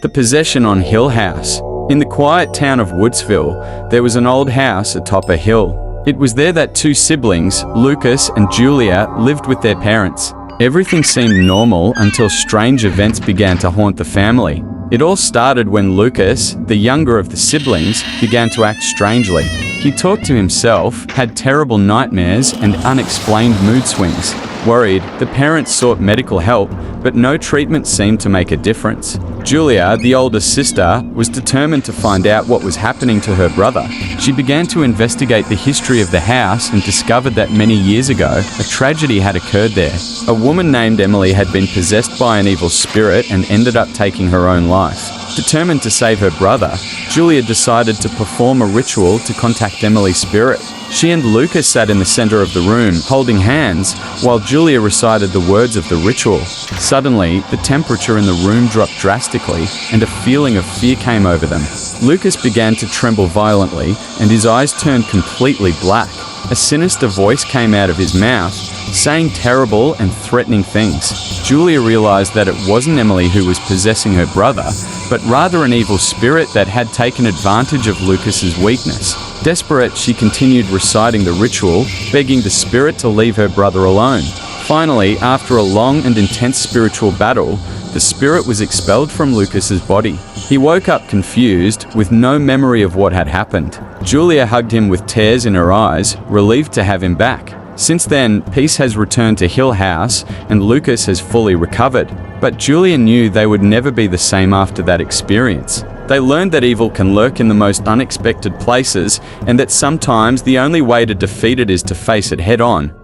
The Possession on Hill House. In the quiet town of Woodsville, there was an old house atop a hill. It was there that two siblings, Lucas and Julia, lived with their parents. Everything seemed normal until strange events began to haunt the family. It all started when Lucas, the younger of the siblings, began to act strangely. He talked to himself, had terrible nightmares, and unexplained mood swings. Worried, the parents sought medical help, but no treatment seemed to make a difference. Julia, the older sister, was determined to find out what was happening to her brother. She began to investigate the history of the house and discovered that many years ago, a tragedy had occurred there. A woman named Emily had been possessed by an evil spirit and ended up taking her own life. Determined to save her brother, Julia decided to perform a ritual to contact Emily's spirit. She and Lucas sat in the center of the room, holding hands, while Julia recited the words of the ritual. Suddenly, the temperature in the room dropped drastically, and a feeling of fear came over them. Lucas began to tremble violently, and his eyes turned completely black. A sinister voice came out of his mouth, saying terrible and threatening things. Julia realized that it wasn't Emily who was possessing her brother, but rather an evil spirit that had taken advantage of Lucas's weakness. Desperate, she continued reciting the ritual, begging the spirit to leave her brother alone. Finally, after a long and intense spiritual battle, the spirit was expelled from Lucas's body. He woke up confused, with no memory of what had happened. Julia hugged him with tears in her eyes, relieved to have him back. Since then, peace has returned to Hill House, and Lucas has fully recovered. But Julia knew they would never be the same after that experience. They learned that evil can lurk in the most unexpected places, and that sometimes the only way to defeat it is to face it head on.